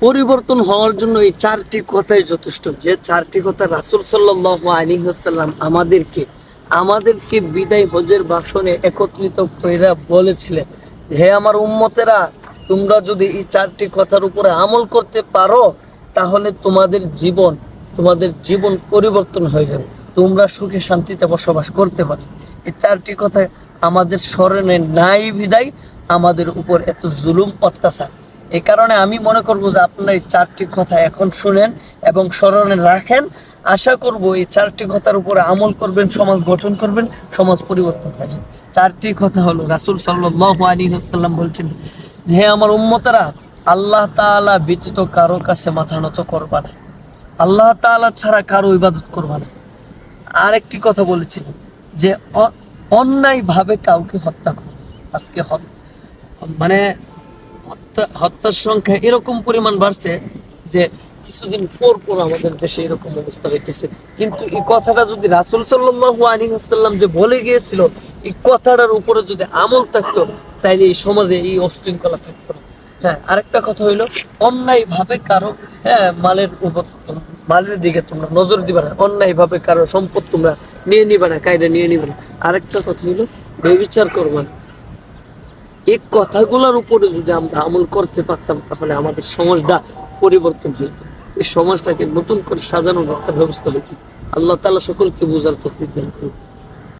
পরিবর্তন হওয়ার জন্য এই চারটি কথাই যথেষ্ট, যে চারটি কথা রাসূল সাল্লাল্লাহু আলাইহি ওয়াসাল্লাম আমাদেরকে বিদায় হজের ভাষণে একত্রিত কইরা বলেছিলেন, হে আমার উম্মতেরা, তোমরা যদি এই চারটি কথার উপরে আমল করতে পারো তাহলে তোমাদের জীবন পরিবর্তন হয়ে যাবে, তোমরা সুখে শান্তিতে বসবাস করতে পারো। এই চারটি কথা আমাদের স্মরণে নাই বিদায় আমাদের উপর এত জুলুম অত্যাচার। এই কারণে আমি মনে করব যে আপনারা এই চারটি কথা এখন শুনেন এবং স্মরণে রাখেন। আশা করব এই চারটি কথার উপরে আমল করবেন, সমাজ গঠন করবেন, সমাজ পরিবর্তন হয়ে যাবে। চারটি কথা হলো, রাসূল সাল্লাল্লাহু আলাইহি ওয়াসাল্লাম বলছেন, হে আমার উম্মতেরা, আল্লাহ তাআলা ব্যতীত কারো কাছে মাথা নত করবা না, আল্লাহ তাআলা ছাড়া কারো ইবাদত করবা না। আরেকটি কথা বলেছিলেন যে অন্যায়ভাবে কাউকে হত্যা করো। আজকে মানে হত্যার সংখ্যা এরকম পরিমাণ বাড়ছে যে কিছুদিন পর পর আমাদের দেশে এরকম অবস্থা হইতেছে। কিন্তু এই কথাটা যদি রাসূল সাল্লাল্লাহু আলাইহি ওয়াসাল্লাম যে বলে গিয়েছিল, এই কথাটার উপরে যদি আমল থাকতো তাইলে এই সমাজে এই অশৃঙ্খলা থাকতো না। হ্যাঁ, আরেকটা কথা হইলো, অন্যায় ভাবে কারো মালের দিকে তোমরা নজর দিবা না, অন্যায় ভাবে কারো সম্পদ তোমরা নিয়ে নিবা না, কায়দা নিয়ে নিবা না। আরেকটা কথা হইলো, ব্যভিচার করবা না। এই কথাগুলোর উপরে যদি আমরা আমল করতে পারতাম তাহলে আমাদের সমাজটা পরিবর্তন হইত, এই সমাজটাকে নতুন করে সাজানোর একটা ব্যবস্থা হইত। আল্লাহ তাআলা সকলকে বুঝার তৌফিক দান করুন।